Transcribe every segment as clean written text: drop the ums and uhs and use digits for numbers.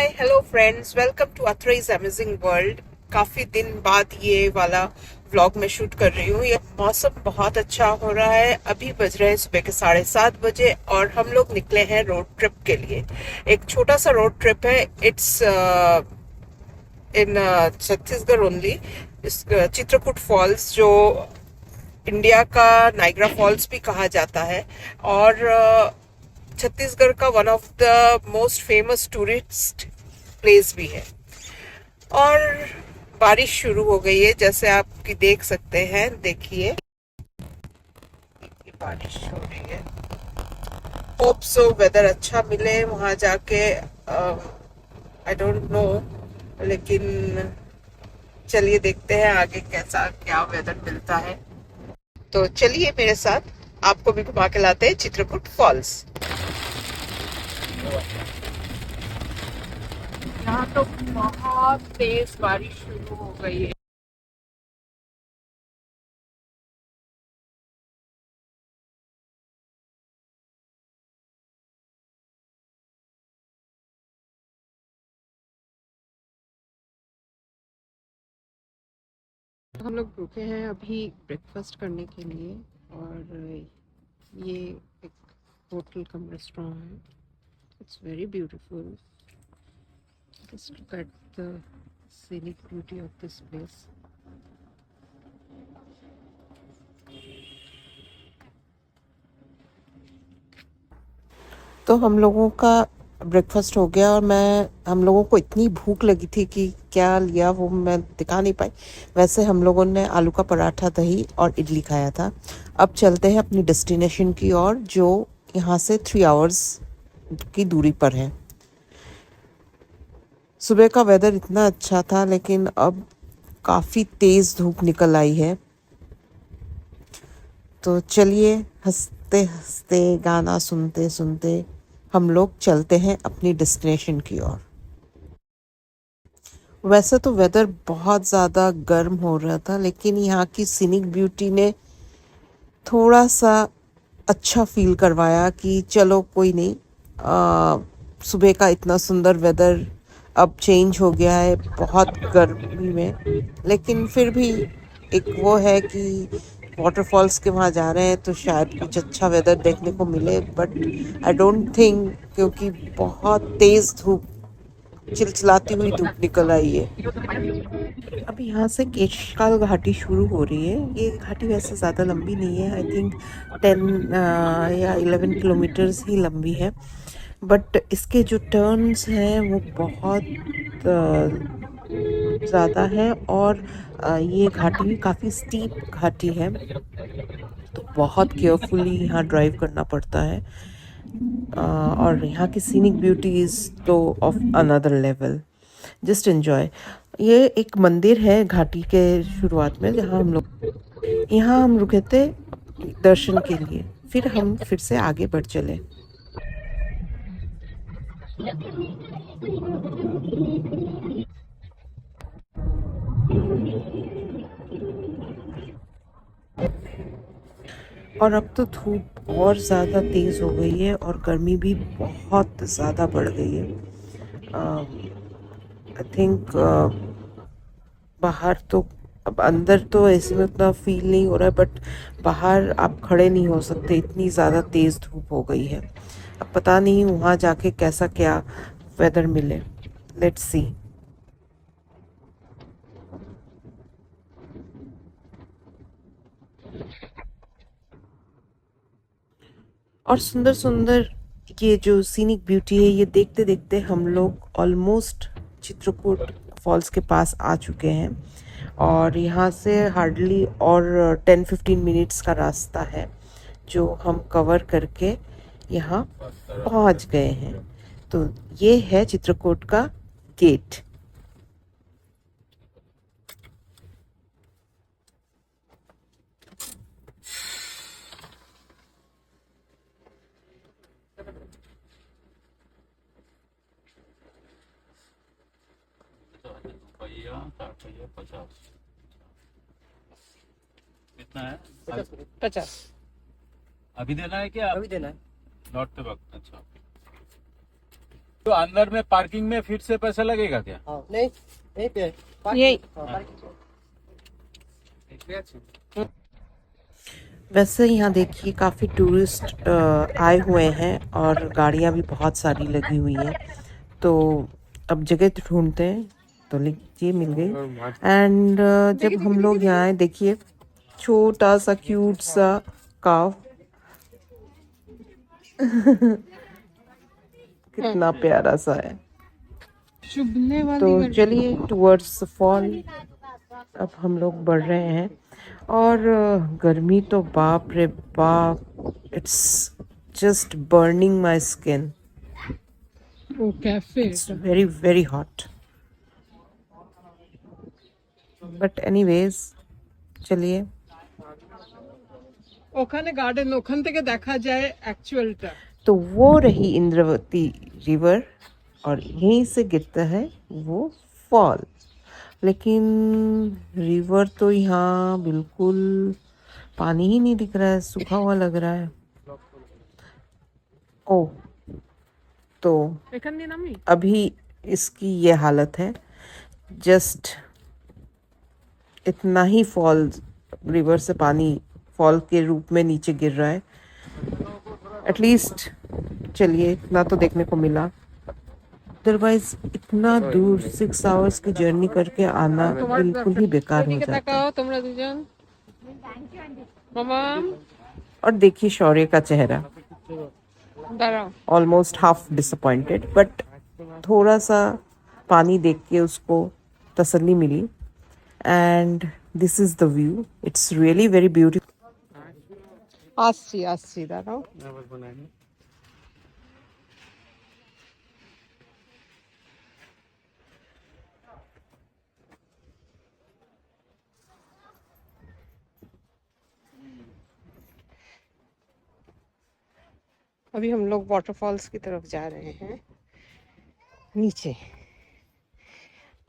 Hi hello friends, welcome to अथरईज amazing world. काफी दिन बाद ये वाला व्लॉग में शूट कर रही हूँ। ये मौसम बहुत अच्छा हो रहा है। अभी बज रहे हैं सुबह के 7:30 और हम लोग निकले हैं रोड ट्रिप के लिए। एक छोटा सा रोड ट्रिप है। It's in Chhattisgarh only. इस चित्रकूट फॉल्स, जो इंडिया का नाइग्रा फॉल्स भी कहा जाता है, और छत्तीसगढ़ का one of the most famous tourist place भी है। और बारिश शुरू हो गई है, जैसे आप देख सकते हैं। देखिए, बारिश हो रही है। होप सो वेदर अच्छा मिले वहां जाके। आई डोंट नो, लेकिन चलिए देखते हैं आगे कैसा क्या वेदर मिलता है। तो चलिए मेरे साथ, आपको भी घुमा के लाते हैं चित्रकूट फॉल्स। यहाँ तो बहुत तेज बारिश शुरू हो गई है। हम लोग रुके हैं अभी ब्रेकफास्ट करने के लिए, और ये एक होटल कम रेस्टोरेंट है। It's very beautiful. Just look at the scenic beauty of this place. तो हम लोगों का ब्रेकफास्ट हो गया, और हम लोगों को इतनी भूख लगी थी कि क्या लिया वो मैं दिखा नहीं पाई। वैसे हम लोगों ने आलू का पराठा, दही और इडली खाया था। अब चलते हैं अपनी डेस्टिनेशन की ओर, जो यहाँ से 3 आवर्स की दूरी पर है। सुबह का वेदर इतना अच्छा था, लेकिन अब काफ़ी तेज़ धूप निकल आई है। तो चलिए, हंसते हंसते, गाना सुनते सुनते हम लोग चलते हैं अपनी डेस्टिनेशन की ओर। वैसे तो वेदर बहुत ज़्यादा गर्म हो रहा था, लेकिन यहाँ की सीनिक ब्यूटी ने थोड़ा सा अच्छा फील करवाया कि चलो कोई नहीं। सुबह का इतना सुंदर वेदर अब चेंज हो गया है बहुत गर्मी में, लेकिन फिर भी एक वो है कि वाटरफॉल्स के वहाँ जा रहे हैं तो शायद कुछ अच्छा वेदर देखने को मिले, बट आई डोंट थिंक, क्योंकि बहुत तेज़ धूप, चिलचिलाती हुई धूप निकल आई है। अब यहाँ से केशकाल घाटी शुरू हो रही है। ये घाटी वैसे ज़्यादा लंबी नहीं है, आई थिंक 10 या 11 किलोमीटर्स ही लंबी है, बट इसके जो टर्न्स हैं वो बहुत ज़्यादा है, और ये घाटी भी काफ़ी स्टीप घाटी है, तो बहुत केयरफुली यहाँ ड्राइव करना पड़ता है। और यहाँ की सीनिक ब्यूटीज तो of another level. Just enjoy. ये एक मंदिर है घाटी के शुरुआत में, जहाँ हम रुके थे दर्शन के लिए। फिर हम फिर से आगे बढ़ चले। और अब तो धूप और ज़्यादा तेज़ हो गई है, और गर्मी भी बहुत ज़्यादा बढ़ गई है। आई थिंक बाहर तो, अब अंदर तो ऐसे में उतना फील नहीं हो रहा है, बट बाहर आप खड़े नहीं हो सकते, इतनी ज़्यादा तेज़ धूप हो गई है। अब पता नहीं वहाँ जाके कैसा क्या वेदर मिले। Let's see. और सुंदर सुंदर ये जो सीनिक ब्यूटी है, ये देखते देखते हम लोग ऑलमोस्ट चित्रकूट फॉल्स के पास आ चुके हैं, और यहाँ से हार्डली और 10-15 मिनट्स का रास्ता है जो हम कवर करके यहाँ पहुँच गए हैं। तो ये है चित्रकूट का गेट। रुपया 60 50 कितना है? 50। अभी देना है क्या? अभी देना है। लौटते वक्त? अच्छा। तो अंदर में पार्किंग में फिर से पैसा लगेगा क्या? हाँ, नहीं यहीं पे है। यही। हाँ, पार्किंग। वैसे यहाँ देखिए काफ़ी टूरिस्ट आए हुए हैं और गाड़ियाँ भी बहुत सारी लगी हुई हैं, तो अब जगह ढूंढते हैं, तो लीजिए मिल गई। एंड जब हम लोग यहाँ आए देखिए छोटा सा क्यूट सा काव कितना प्यारा सा है। चुभने वाली तो गर्मी। चलिए टुवर्ड्स फॉल अब हम लोग बढ़ रहे हैं और गर्मी तो बाप रे बाप, it's just burning my skin, वो cafe it's very very hot. But anyways चलिए, ওখানে গার্ডেন ওখান থেকে দেখা যায় অ্যাকচুয়ালটা तो वो रही इंद्रावती रिवर और यहीं से गिरता है वो फॉल। लेकिन रिवर तो यहाँ बिल्कुल पानी ही नहीं दिख रहा है, सूखा हुआ लग रहा है। ओ तो এখান দিয়ে নামি अभी इसकी ये हालत है, जस्ट इतना ही फॉल रिवर से पानी फॉल के रूप में नीचे गिर रहा है। एटलीस्ट चलिए इतना तो देखने को मिला, अदरवाइज इतना दूर 6 आवर्स की जर्नी करके आना बिल्कुल ही बेकार हो এদিকে जाता है। তাকাও তোমরা দুজন মামা और देखिए शौर्य का चेहरा দাঁড়াও ऑलमोस्ट हाफ डिसअपॉइंटेड, बट थोड़ा सा पानी देख के उसको तसल्ली मिली। And this is the view, it's really very beautiful. আসছি আসছি দাঁড়াও अभी हम लोग वाटरफॉल्स की तरफ जा रहे हैं नीचे।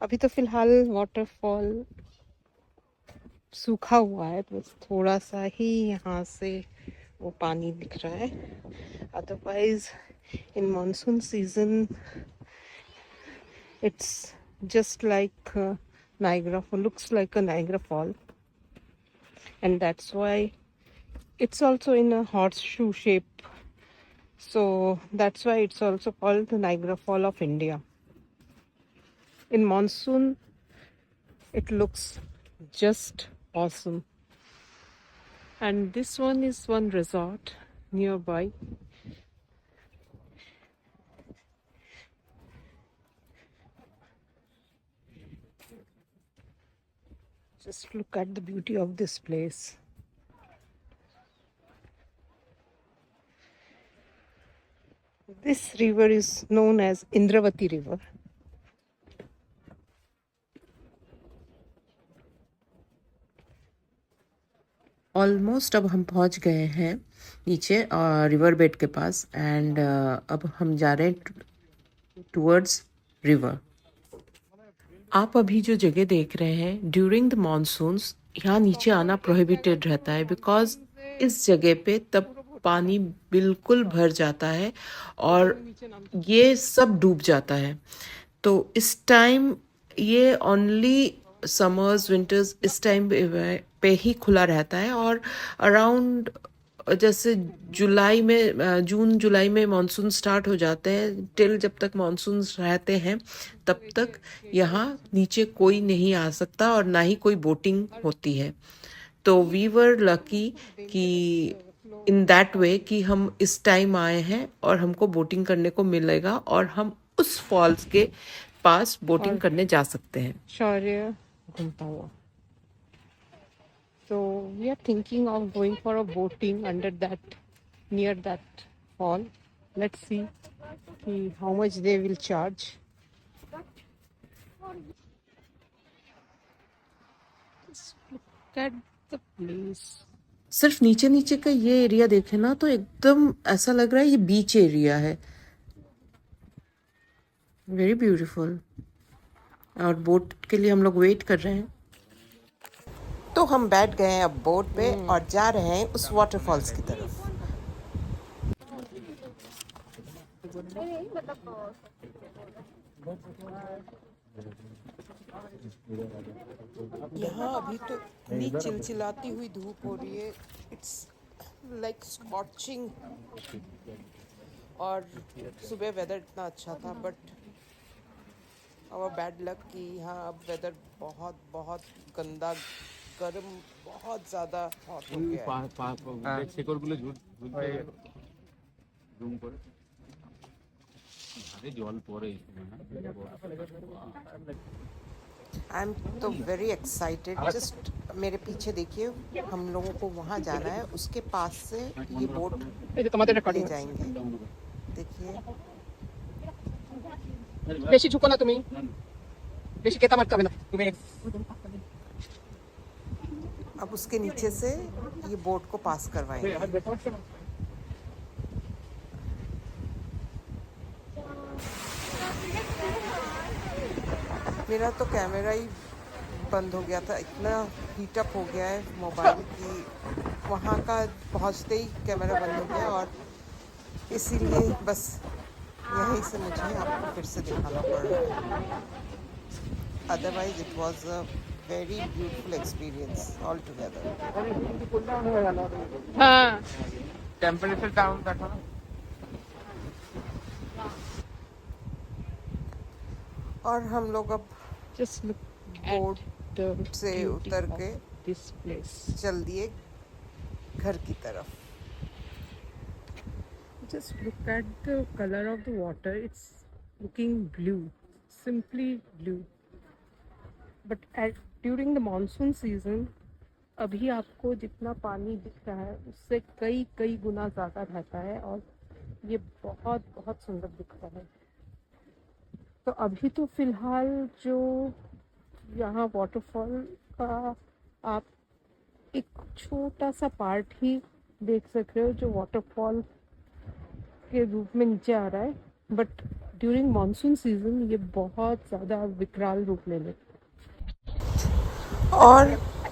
अभी तो फिलहाल वाटरफॉल सूखा हुआ है, तो बस थोड़ा सा ही यहाँ से वो पानी दिख रहा है। Otherwise in monsoon season it's just like Niagara Fall, looks like a Niagara Fall, and that's why it's also in a horseshoe shape, so that's why it's also called the Niagara Fall of India. In monsoon it looks just awesome, and this one is one resort nearby. Just look at the beauty of this place. This river is known as Indravati River. Almost अब हम पहुंच गए हैं नीचे river bed के पास, and अब हम जा रहे हैं टुवर्ड्स रिवर। आप अभी जो जगह देख रहे हैं ड्यूरिंग द मानसून्स यहाँ नीचे आना प्रोहिबिटेड रहता है, बिकॉज इस जगह पे तब पानी बिल्कुल भर जाता है और ये सब डूब जाता है। तो इस टाइम ये ओनली समर्स विंटर्स इस टाइम पे ही खुला रहता है, और अराउंड जैसे जुलाई में जून जुलाई में मानसून स्टार्ट हो जाते हैं, टिल जब तक मानसून रहते हैं तब तक यहाँ नीचे कोई नहीं आ सकता और ना ही कोई बोटिंग होती है। तो वी वर लकी कि इन दैट वे कि हम इस टाइम आए हैं और हमको बोटिंग करने को मिलेगा और हम उस फॉल्स के पास बोटिंग करने जा सकते हैं। शौर्य घूमता हुआ। So we are thinking of going for a boating under that, near that fall. Let's see how much they will charge. Just look at the place. सिर्फ नीचे नीचे का ये एरिया देखे ना तो एकदम ऐसा लग रहा है ये बीच एरिया है, वेरी ब्यूटीफुल। और बोट के लिए हम लोग वेट कर रहे हैं। तो हम बैठ गए हैं अब बोट पे और जा रहे हैं उस वाटरफॉल्स की तरफ। यहाँ अभी तो इतनी चिलचिलाती हुई धूप हो रही है, इट्स लाइक स्कॉचिंग। और सुबह वेदर इतना अच्छा था, बट आवर बैड लक कि यहाँ अब वेदर बहुत बहुत गंदा, गर्म, बहुत ज़्यादा हॉट हो गया है। শেকড়গুলো ঝুলতে জুম করে আরে জল পড়ে आई एम तो वेरी एक्साइटेड। जस्ट मेरे पीछे देखिए, हम लोगों को वहाँ जाना है, उसके पास से ये बोट ले जाएंगे। देखिए বেশি ঝুঁকো না তুমি, বেশি কেতা মারতে হবে না তুমি। अब उसके नीचे से ये बोट को पास करवाएंगे। मेरा तो कैमरा ही बंद हो गया था, इतना हीटअप हो गया है मोबाइल की, वहाँ का पहुँचते ही कैमरा बंद हो गया, और इसीलिए बस यहीं से मुझे आपको फिर से दिखाना पड़ रहा है। Otherwise it was a very beautiful experience all together. হ্যাঁ টেম্পারেচার ডাউন দেখো না। और हम लोग अब just look boat at the से beauty उतर of के this place. चल दिए घर की तरफ। Just look at the color of the water. It's looking blue, simply blue. But during the monsoon season, अभी आपको जितना पानी दिख रहा है उससे कई कई गुना ज़्यादा रहता है, और ये बहुत बहुत सुंदर दिख रहा है। तो अभी तो फिलहाल जो यहाँ वाटरफॉल का आप एक छोटा सा पार्ट ही देख सक रहे हो जो वाटरफॉल के रूप में नीचे आ रहा है, बट ड्यूरिंग मानसून सीजन ये बहुत ज़्यादा विकराल रूप ले लेता है। और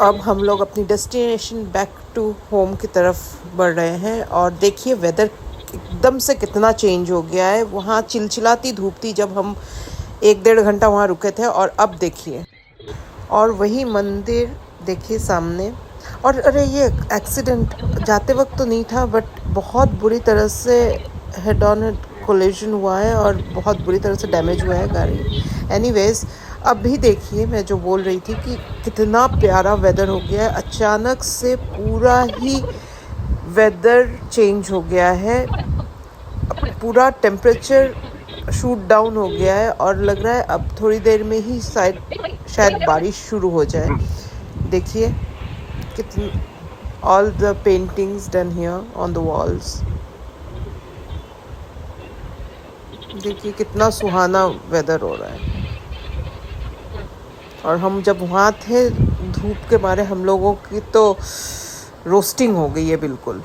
अब हम लोग अपनी डेस्टिनेशन बैक टू होम की तरफ बढ़ रहे हैं, और देखिए वेदर एकदम से कितना चेंज हो गया है। वहाँ चिलचिलाती धूप थी जब हम 1-1.5 घंटा वहाँ रुके थे, और अब देखिए, और वही मंदिर देखिए सामने। और अरे ये एक्सीडेंट जाते वक्त तो नहीं था, बट बहुत बुरी तरह से हेड ऑन हेड कोलिजन हुआ है और बहुत बुरी तरह से डैमेज हुआ है गाड़ी। एनीवेज, अब भी देखिए, मैं जो बोल रही थी कि कितना प्यारा वेदर हो गया है, अचानक से पूरा ही वेदर चेंज हो गया है, पूरा टेम्परेचर शूट डाउन हो गया है, और लग रहा है अब थोड़ी देर में ही शायद बारिश शुरू हो जाए। देखिए कितनी all the paintings done here on the walls. देखिए कितना सुहाना वेदर हो रहा है। और हम जब वहाँ थे, धूप के मारे हम लोगों की तो रोस्टिंग हो गई है बिल्कुल।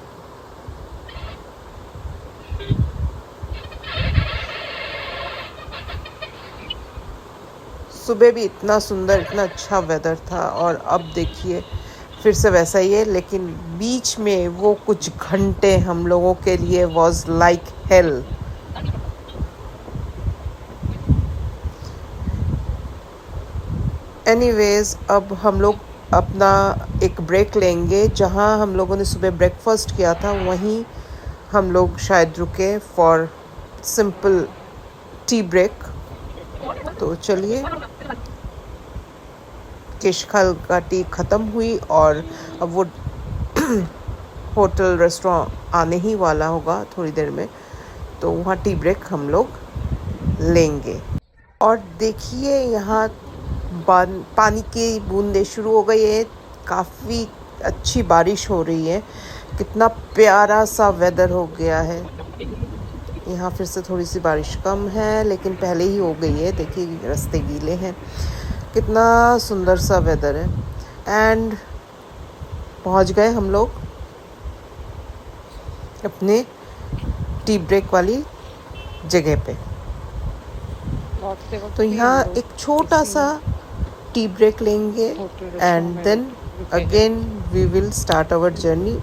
सुबह भी इतना सुंदर, इतना अच्छा वेदर था, और अब देखिए फिर से वैसा ही है, लेकिन बीच में वो कुछ घंटे हम लोगों के लिए वाज लाइक हेल। एनीवेज, अब हम लोग अपना एक ब्रेक लेंगे। जहाँ हम लोगों ने सुबह ब्रेकफास्ट किया था वहीं हम लोग शायद रुके फॉर सिंपल टी ब्रेक। तो चलिए, केशखाल का टी ख़त्म हुई, और अब वो होटल रेस्टोरेंट आने ही वाला होगा थोड़ी देर में, तो वहाँ टी ब्रेक हम लोग लेंगे। और देखिए यहाँ पानी की बूंदें शुरू हो गई है, काफ़ी अच्छी बारिश हो रही है, कितना प्यारा सा वेदर हो गया है। यहाँ फिर से थोड़ी सी बारिश कम है, लेकिन पहले ही हो गई है। देखिए रास्ते गीले हैं, कितना सुंदर सा वेदर है। एंड पहुँच गए हम लोग अपने टी ब्रेक वाली जगह पे। तो यहाँ एक छोटा सा टी ब्रेक लेंगे, and then again we will start our journey.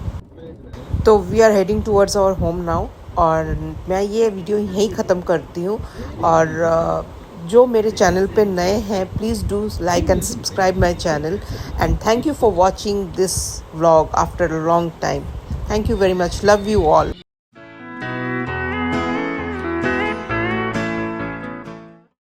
तो we are heading towards our home now. और मैं ये वीडियो यहीं ख़त्म करती हूँ। और जो मेरे चैनल पे नए हैं, please do like and subscribe my channel, and thank you for watching this vlog after a long time. Thank you very much, love you all.